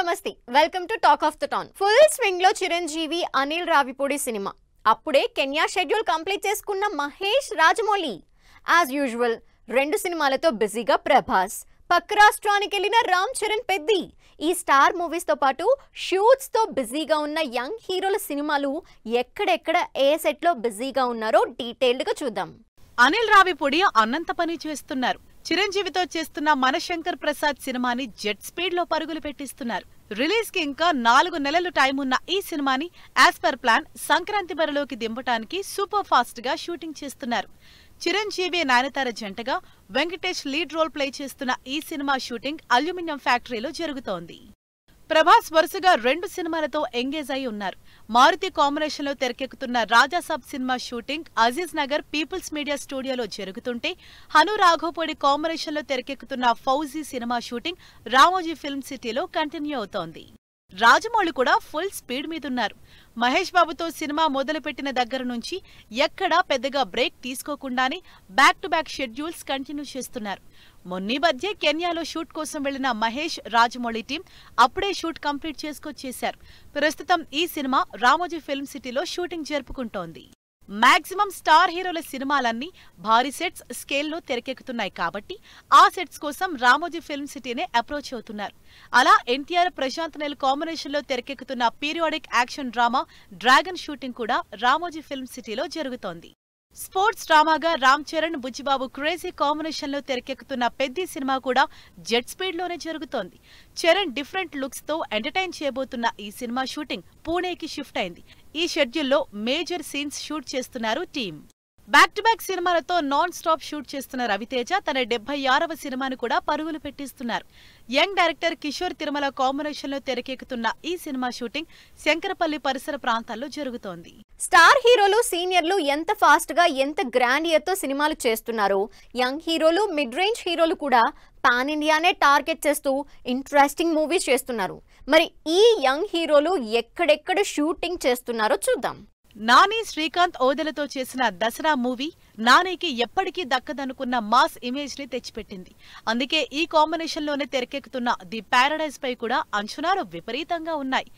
నమస్తే welcome to talk of the town. Full swing లో Chiranjeevi Anil Ravipudi cinema. అప్పుడే కెన్యా షెడ్యూల్ కంప్లీట్ చేసుకున్న మహేష్ రాజమౌళి యాజ్ యూజువల్ రెండు సినిమాలతో బిజీగా ప్రభాస్, పక్క రాష్ట్రానికి వెళ్ళిన రామ్ చరణ్ పెద్ది. ఈ స్టార్ మూవీస్ తో పాటు షూట్స్ తో బిజీగా ఉన్న యంగ్ హీరోల సినిమాలు ఎక్కడెక్కడ ఏ సెట్ లో బిజీగా ఉన్నారో డీటెయిల్డ్ గా చూద్దాం. అనిల్ రావిపూడి అన్నంత పని చేస్తున్నారు. చిరంజీవితో చేస్తున్న మనశంకర్ ప్రసాద్ సినిమాని జెట్ స్పీడ్ లో పరుగులు పెట్టిస్తున్నారు. రిలీజ్ కి ఇంకా 4 నెలలు టైం ఉన్న ఈ సినిమాని యాజ్ పర్ ప్లాన్ సంక్రాంతి బరిలోకి దింపటానికి సూపర్ ఫాస్ట్ గా షూటింగ్ చేస్తున్నారు. చిరంజీవి నయనతార జంటగా వెంకటేష్ లీడ్ రోల్ ప్లే చేస్తున్న ఈ సినిమా షూటింగ్ అల్యూమినియం ఫ్యాక్టరీలో జరుగుతోంది. ప్రభాస్ వరుసగా 2 సినిమాలతో ఎంగేజ్ అయి ఉన్నారు. మారుతి కాంబినేషన్ లో తెరకెక్కుతున్న రాజాసాబ్ సినిమా shooting Aziz Nagar people's media స్టూడియోలో జరుగుతుంటే, హను రాఘోపూడి కాంబినేషన్ లో తెరకెక్కుతున్న ఫౌజీ సినిమా షూటింగ్ రామోజీ ఫిల్మ్ సిటీలో కంటిన్యూ అవుతోంది. రాజమౌళి కూడా ఫుల్ స్పీడ్ మీదున్నారు. మహేష్ బాబుతో సినిమా మొదలుపెట్టిన దగ్గర నుంచి ఎక్కడా పెద్దగా బ్రేక్ తీసుకోకుండానే back to back schedules continue చేస్తున్నారు. మొన్నీ మధ్య కెన్యాలో షూట్ కోసం వెళ్లిన మహేష్ రాజమౌళి టీం అప్పుడే షూట్ కంప్లీట్ చేసుకొచ్చేశారు. ప్రస్తుతం ఈ సినిమా రామోజీ ఫిల్మ్ సిటీలో షూటింగ్ జరుపుకుంటోంది. మాక్సిమం స్టార్ హీరోల సినిమాలన్నీ భారీ సెట్స్ స్కేల్లో తెరకెక్కుతున్నాయి కాబట్టి ఆ సెట్స్ కోసం రామోజీ ఫిల్మ్ సిటీనే అప్రోచ్ అవుతున్నారు. అలా ఎన్టీఆర్ ప్రశాంత్ నీల్ కాంబినేషన్ లో తెరకెక్కుతున్న periodic action drama dragon shooting కూడా రామోజీ ఫిల్మ్ సిటీలో జరుగుతోంది. స్పోర్ట్స్ డ్రామాగా రామ్ చరణ్, బుచ్చిబాబు క్రేజీ కాంబినేషన్ లో తెరకెక్కుతున్న పెద్ది సినిమా కూడా జెట్ స్పీడ్ లోనే జరుగుతోంది. చరణ్ డిఫరెంట్ లుక్స్ తో ఎంటర్టైన్ చేయబోతున్న ఈ సినిమా షూటింగ్ పూణేకి షిఫ్ట్ అయింది. ఈ షెడ్యూల్లో మేజర్ సీన్స్ షూట్ చేస్తున్నారు టీం. బ్యాక్ టు బ్యాక్ సినిమాలతో నాన్ స్టాప్ షూట్ చేస్తున్న రవితేజ తన 76వ సినిమాను కూడా పరుగులు పెట్టిస్తున్నారు. Young director Kishore Tirumala combination లో తెరకెక్కుతున్న ఈ సినిమా షూటింగ్ శంకరపల్లి పరిసర ప్రాంతాల్లో జరుగుతోంది. స్టార్ హీరోలు, సీనియర్లు ఎంత ఫాస్ట్ గా ఎంత గ్రాండియర్ తో సినిమాలు చేస్తున్నారో, యంగ్ హీరోలు, మిడ్ రేంజ్ హీరోలు కూడా పాన్ ఇండియానే టార్గెట్ చేస్తూ ఇంట్రెస్టింగ్ మూవీస్ చేస్తున్నారు. మరి ఈ యంగ్ హీరోలు ఎక్కడెక్కడ షూటింగ్ చేస్తున్నారో చూద్దాం. నాని, శ్రీకాంత్ ఓదెలతో చేసిన దసరా మూవీ నానికి ఎప్పటికీ దక్కదనుకున్న మాస్ ఇమేజ్ ని తెచ్చిపెట్టింది. అందుకే ఈ కాంబినేషన్ లోనే తెరకెక్కుతున్న ది ప్యారడైజ్ పై కూడా అంచనాలు విపరీతంగా ఉన్నాయి.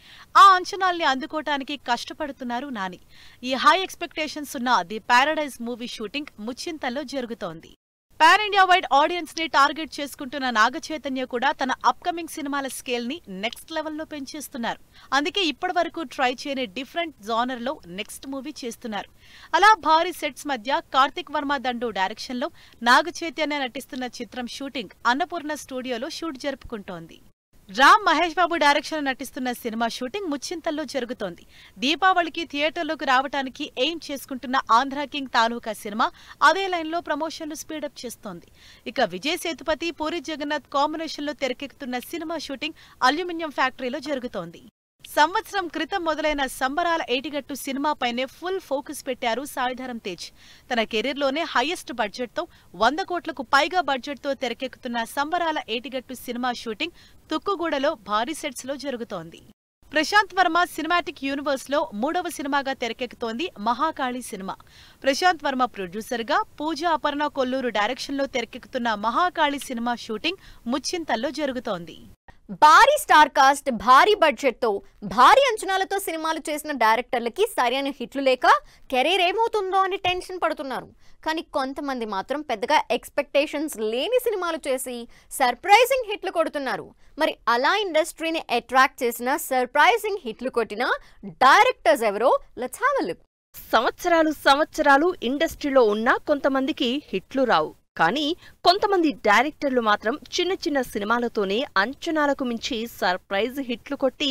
ఆ అంచనాల్ని అందుకోవటానికి కష్టపడుతున్నారు నాని. ఈ హై ఎక్స్పెక్టేషన్స్ ఉన్న ది ప్యారడైజ్ మూవీ షూటింగ్ ముచ్చింతల్లో జరుగుతోంది. పాన్ ఇండియా వైడ్ ఆడియన్స్ ని టార్గెట్ చేసుకుంటున్న నాగచైతన్య కూడా తన అప్కమింగ్ సినిమాల స్కేల్ ని నెక్స్ట్ లెవెల్లో పెంచేస్తున్నారు. అందుకే ఇప్పటివరకు ట్రై చేయని డిఫరెంట్ జానర్ లో నెక్స్ట్ మూవీ చేస్తున్నారు. అలా భారీ సెట్స్ మధ్య కార్తిక్ వర్మ దండు డైరెక్షన్ లో నాగచైతన్య నటిస్తున్న చిత్రం షూటింగ్ అన్నపూర్ణ స్టూడియోలో షూట్ జరుపుకుంటోంది. రామ్, మహేష్ బాబు డైరెక్షన్ లో నటిస్తున్న సినిమా షూటింగ్ ముచ్చింతల్లో జరుగుతోంది. దీపావళికి థియేటర్లోకి రావడానికి ఎయిమ్ చేసుకుంటున్న ఆంధ్ర కింగ్ తాలూకా సినిమా అదే లైన్లో ప్రమోషన్లు స్పీడప్ చేస్తోంది. ఇక విజయ్ సేతుపతి, పూరి జగన్నాథ్ కాంబినేషన్ లో తెరకెక్కుతున్న సినిమా షూటింగ్ అల్యూమినియం ఫ్యాక్టరీలో జరుగుతోంది. సంవత్సరం క్రితం మొదలైన సంబరాల ఏటిగట్టు సినిమాపైనే ఫుల్ ఫోకస్ పెట్టారు సాయిధరం తేజ్. తన కెరీర్లోనే హైయెస్ట్ బడ్జెట్తో 100 కోట్లకు పైగా బడ్జెట్తో తెరకెక్కుతున్న సంబరాల ఏటిగట్టు సినిమా షూటింగ్ తుక్కుగూడలో భారీ సెట్స్ లో జరుగుతోంది. ప్రశాంత్ వర్మ సినిమాటిక్ యూనివర్స్ లో 3వ సినిమాగా తెరకెక్కుతోంది మహాకాళి సినిమా. ప్రశాంత్ వర్మ ప్రొడ్యూసర్ గా పూజ అపర్ణ కొల్లూరు డైరెక్షన్ లో తెరకెక్కుతున్న మహాకాళి సినిమా షూటింగ్ ముచ్చింతల్లో జరుగుతోంది. భారీ స్టార్ కాస్ట్, భారీ బడ్జెట్ తో భారీ అంచనాలతో సినిమాలు చేసిన డైరెక్టర్లకి సరైన హిట్లు లేక కెరీర్ ఏమవుతుందో అని టెన్షన్ పడుతున్నారు. కానీ కొంతమంది మాత్రం పెద్దగా ఎక్స్పెక్టేషన్స్ లేని సినిమాలు చేసి సర్ప్రైజింగ్ హిట్లు కొడుతున్నారు. మరి అలా ఇండస్ట్రీని అట్రాక్ట్ చేసిన, సర్ప్రైజింగ్ హిట్లు కొట్టిన డైరెక్టర్స్ ఎవరో లెట్స్ హావ్ ఎ లుక్. సంవత్సరాలు ఇండస్ట్రీలో ఉన్నా కొంతమందికి హిట్లు రావు. కానీ కొంతమంది డైరెక్టర్లు మాత్రం చిన్న చిన్న సినిమాలతోనే అంచనాలకు మించి సర్ప్రైజ్ హిట్లు కొట్టి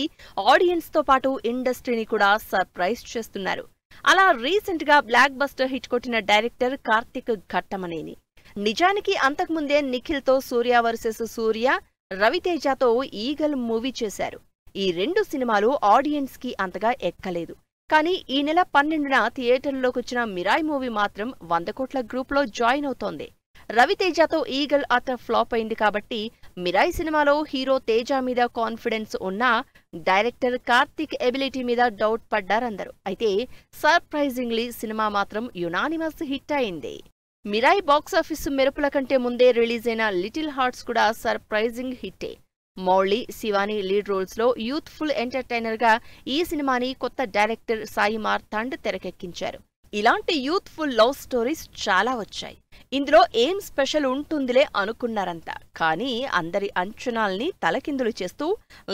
ఆడియన్స్ తో పాటు ఇండస్ట్రీని కూడా సర్ప్రైజ్ చేస్తున్నారు. అలా రీసెంట్ గా బ్లాక్ బస్టర్ హిట్ కొట్టిన డైరెక్టర్ కార్తిక్ ఘట్టమనేని. నిజానికి అంతకుముందే నిఖిల్ తో సూర్య వర్సెస్ సూర్య, రవితేజతో ఈగల్ మూవీ చేశారు. ఈ 2 సినిమాలు ఆడియన్స్ కి అంతగా ఎక్కలేదు. కానీ ఈ నెల 12న థియేటర్లోకొచ్చిన మిరాయ్ మూవీ మాత్రం 100 కోట్ల గ్రూప్ లో జాయిన్ అవుతోంది. రవితేజతో ఈగల్ అటర్ ఫ్లాప్ అయింది కాబట్టి మిరాయ్ సినిమాలో హీరో తేజ మీద కాన్ఫిడెన్స్ ఉన్నా డైరెక్టర్ కార్తిక్ ఎబిలిటీ మీద డౌట్ పడ్డారందరూ. అయితే సర్ప్రైజింగ్లీ సినిమా మాత్రం యునానిమస్ హిట్ అయింది. మిరాయ్ బాక్సాఫీసు మెరుపుల కంటే ముందే రిలీజ్ అయిన లిటిల్ హార్ట్స్ కూడా సర్ప్రైజింగ్ హిట్టే. మౌళి, శివాని లీడ్ రోల్స్ లో యూత్ఫుల్ ఎంటర్టైనర్ గా ఈ సినిమాని కొత్త డైరెక్టర్ సాయి మార్తాండ్ తెరకెక్కించారు. ఇలాంటి యూత్ఫుల్ లవ్ స్టోరీస్ చాలా వచ్చాయి. ఇందులో ఏం స్పెషల్ ఉంటుందిలే అనుకున్నారంతా. కానీ అందరి అంచనాల్ని తలకిందులు చేస్తూ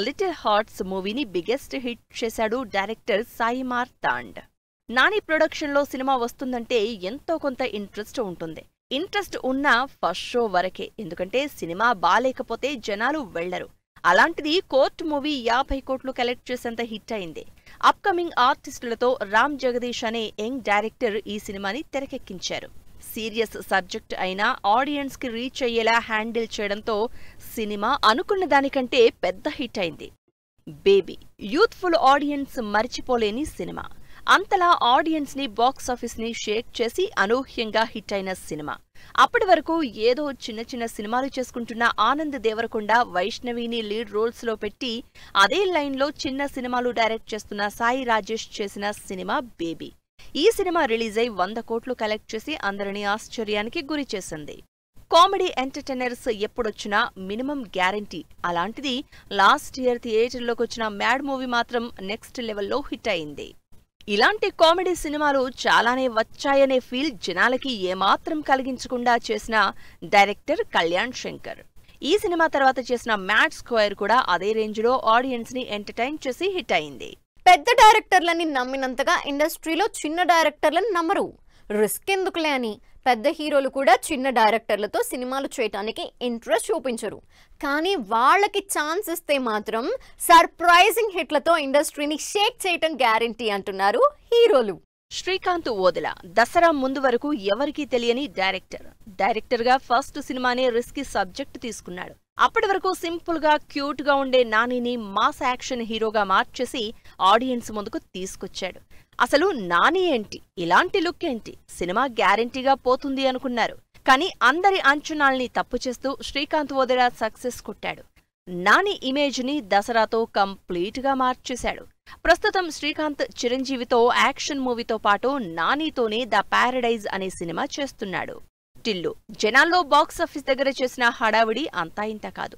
లిటిల్ హార్ట్స్ మూవీని బిగ్గెస్ట్ హిట్ చేశాడు డైరెక్టర్ సాయి మార్తాండ్. నాని ప్రొడక్షన్ లో సినిమా వస్తుందంటే ఎంతో కొంత ఇంట్రెస్ట్ ఉంటుంది. ఇంట్రెస్ట్ ఉన్నా ఫస్ట్ షో వరకే, ఎందుకంటే సినిమా బాలేకపోతే జనాలు వెళ్లరు. అలాంటిది కోర్ట్ మూవీ 50 కోట్లు కలెక్ట్ చేసేంత హిట్ అయింది. అప్కమింగ్ ఆర్టిస్టులతో రామ్ జగదీష్ అనే యంగ్ డైరెక్టర్ ఈ సినిమాని తెరకెక్కించారు. సీరియస్ సబ్జెక్ట్ అయినా ఆడియన్స్ కి రీచ్ అయ్యేలా హ్యాండిల్ చేయడంతో సినిమా అనుకున్న దానికంటే పెద్ద హిట్ అయింది. బేబీ యూత్ఫుల్ ఆడియన్స్ మర్చిపోలేని సినిమా. అంతలా ఆడియన్స్ ని బాక్సాఫీస్ ని షేక్ చేసి అనూహ్యంగా హిట్ అయిన సినిమా. అప్పటి వరకు ఏదో చిన్న చిన్న సినిమాలు చేసుకుంటున్న ఆనంద్ దేవరకొండ, వైష్ణవిని లీడ్ రోల్స్ లో పెట్టి అదే లైన్ లో చిన్న సినిమాలు డైరెక్ట్ చేస్తున్న సాయి రాజేష్ చేసిన సినిమా బేబీ. ఈ సినిమా రిలీజ్ అయి 100 కోట్లు కలెక్ట్ చేసి అందరినీ ఆశ్చర్యానికి గురి చేసింది. కామెడీ ఎంటర్టైనర్స్ ఎప్పుడొచ్చినా మినిమం గ్యారంటీ. అలాంటిది లాస్ట్ ఇయర్ థియేటర్లోకి వచ్చిన మ్యాడ్ మూవీ మాత్రం నెక్స్ట్ లెవెల్లో హిట్ అయింది. ఇలాంటి కామెడీ సినిమాలు చాలానే వచ్చాయనే ఫీల్ జనాలకి ఏమాత్రం కలిగించకుండా చేసిన డైరెక్టర్ కళ్యాణ్ శంకర్. ఈ సినిమా తర్వాత చేసిన మ్యాడ్ స్క్వేర్ కూడా అదే రేంజ్లో ఆడియన్స్ ని ఎంటర్టైన్ చేసి హిట్ అయింది. పెద్ద డైరెక్టర్లని నమ్మినంతగా ఇండస్ట్రీలో చిన్న డైరెక్టర్లను నమ్మరు. రిస్క్ ఎందుకులే అని పెద్ద హీరోలు కూడా చిన్న డైరెక్టర్లతో సినిమాలు చేయటానికి ఇంట్రెస్ట్ చూపించరు. కానీ వాళ్ళకి ఛాన్స్ ఇస్తే మాత్రం సర్ప్రైజింగ్ హిట్లతో ఇండస్ట్రీని షేక్ చేయటం గ్యారంటీ అంటున్నారు హీరోలు. శ్రీకాంత్ ఓదెల దసరా ముందు వరకు ఎవరికీ తెలియని డైరెక్టర్ గా ఫస్ట్ సినిమానే రిస్కీ సబ్జెక్ట్ తీసుకున్నాడు. అప్పటి వరకు సింపుల్ గా క్యూట్ గా ఉండే నానిని మాస్ యాక్షన్ హీరోగా మార్చేసి ఆడియన్స్ ముందుకు తీసుకొచ్చాడు. అసలు నాని ఏంటి, ఇలాంటి లుక్ ఏంటి, సినిమా గ్యారంటీగా పోతుంది అనుకున్నారు. కానీ అందరి అంచనాల్ని తప్పు చేస్తూ శ్రీకాంత్ ఓదెల సక్సెస్ కొట్టాడు. నాని ఇమేజ్ ని దసరాతో కంప్లీట్ గా మార్చేశాడు. ప్రస్తుతం శ్రీకాంత్ చిరంజీవితో యాక్షన్ మూవీతో పాటు నానితోనే ద ప్యారడైజ్ అనే సినిమా చేస్తున్నాడు. టిల్లు జనాల్లో బాక్సాఫీస్ దగ్గర చేసిన హడావిడి అంతా ఇంత కాదు.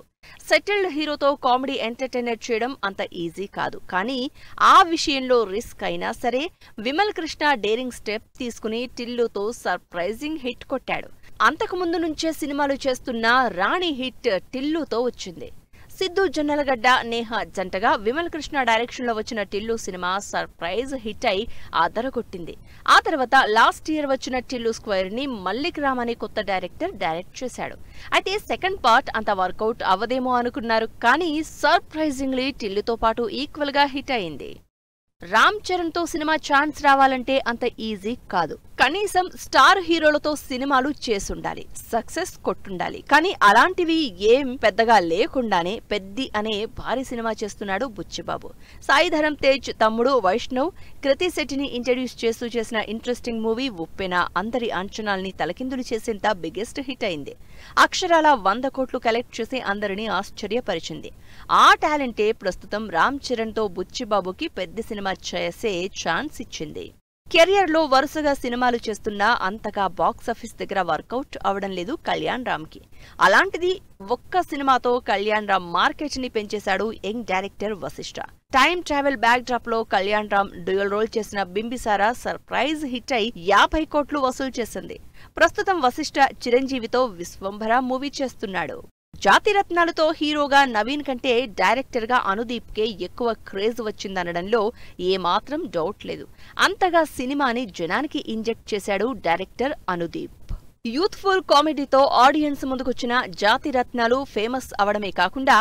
సెటిల్డ్ హీరోతో కామెడీ ఎంటర్టైనర్ చేయడం అంత ఈజీ కాదు. కానీ ఆ విషయంలో రిస్క్ అయినా సరే విమల్ కృష్ణ డేరింగ్ స్టెప్ తీసుకుని టిల్లుతో సర్ప్రైజింగ్ హిట్ కొట్టాడు. అంతకుముందు నుంచే సినిమాలు చేస్తున్న రాణి హిట్ టిల్లుతో వచ్చింది. సిద్ధు జొన్నలగడ్డ, నేహ జంటగా విమల్ కృష్ణ డైరెక్షన్ లో వచ్చిన టిల్లు సినిమా సర్ప్రైజ్ హిట్ అయి అదరగొట్టింది. ఆ తర్వాత లాస్ట్ ఇయర్ వచ్చిన టిల్లు స్క్వేర్ ని మల్లిక్ రామ్ అనే కొత్త డైరెక్టర్ డైరెక్ట్ చేశాడు. అయితే సెకండ్ పార్ట్ అంత వర్కౌట్ అవ్వదేమో అనుకున్నారు. కానీ సర్ప్రైజింగ్లీ టిల్లుతో పాటు ఈక్వల్ గా హిట్ అయింది. రామ్ చరణ్ తో సినిమా ఛాన్స్ రావాలంటే అంత ఈజీ కాదు. కనీసం స్టార్ హీరోలతో సినిమాలు చేసుండాలి, సక్సెస్ కొట్టుండాలి. కానీ అలాంటివి ఏం పెద్దగా లేకుండానే పెద్ది అనే భారీ సినిమా చేస్తున్నాడు బుచ్చిబాబు. సాయిధరం తేజ్ తమ్ముడు వైష్ణవ్ కృతి శెట్టిని ఇంట్రడ్యూస్ చేస్తూ చేసిన ఇంట్రెస్టింగ్ మూవీ ఉప్పెన అందరి అంచనాల్ని తలకిందులు చేసేంత బిగ్గెస్ట్ హిట్ అయింది. అక్షరాల 100 కోట్లు కలెక్ట్ చేసి అందరినీ ఆశ్చర్యపరిచింది. ఆ టాలెంటే ప్రస్తుతం రామ్ చరణ్ తో బుచ్చిబాబుకి పెద్ద సినిమా చేసే ఛాన్స్ ఇచ్చింది. కెరియర్ లో వరుసగా సినిమాలు చేస్తున్నా అంతగా బాక్సాఫీస్ దగ్గర వర్కౌట్ అవడం లేదు కళ్యాణ్ రామ్ కి. అలాంటిది ఒక్క సినిమాతో కళ్యాణ్ రామ్ మార్కెట్ ని పెంచేశాడు young director Vashishta. Time travel backdrop లో కళ్యాణ్ రామ్ డ్యూయల్ రోల్ చేసిన బింబిసారా సర్ప్రైజ్ హిట్ అయి 50 కోట్లు వసూలు చేసింది. ప్రస్తుతం వశిష్ఠ చిరంజీవితో విశ్వంభర మూవీ చేస్తున్నాడు. జాతిరత్నాలతో హీరోగా నవీన్ కంటే డైరెక్టర్ గా అనుదీప్ కే ఎక్కువ క్రేజ్ వచ్చిందనడంలో ఏమాత్రం డౌట్ లేదు. అంతగా సినిమాని జనానికి ఇంజెక్ట్ చేశాడు డైరెక్టర్ అనుదీప్. యూత్ఫుల్ కామెడీతో ఆడియన్స్ ముందుకొచ్చిన జాతిరత్నాలు ఫేమస్ అవడమే కాకుండా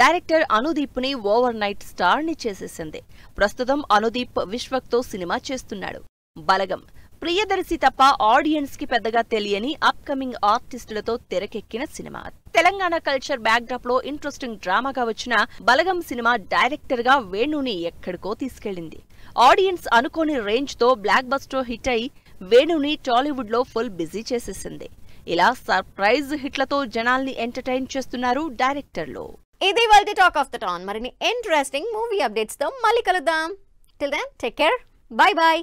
డైరెక్టర్ అనుదీప్ ని ఓవర్ నైట్ స్టార్ ని చేసేసింది. ప్రస్తుతం అనుదీప్ విశ్వక్తో సినిమా చేస్తున్నాడు. బలగం ప్రియదర్శి తప్ప ఆడియన్స్ కి పెద్దగా తెలియని అప్కమింగ్ ఆర్టిస్టులతో తెరకెక్కిన cinema. Telangana culture back drop లో ఇంట్రెస్టింగ్ డ్రామాగా వచ్చిన బలగం సినిమా డైరెక్టర్ గా వేణుని ఎక్కడికో తీసుకెళ్లింది. ఆడియన్స్ అనుకోని రేంజ్ తో బ్లాక్ బస్టర్ హిట్ అయి వేణుని టాలీవుడ్ లో ఫుల్ బిజీ చేసేసింది. ఇలా సర్ప్రైజ్ హిట్లతో జనాల్ని ఎంటర్టైన్ చేస్తున్నారు డైరెక్టర్లు. ఇది వాళ్ళ టాక్ ఆఫ్ ద టౌన్. మరిన్ని ఇంట్రెస్టింగ్ మూవీ అప్డేట్స్ తో మళ్ళీ కలుద్దాం. Till then take care, bye by.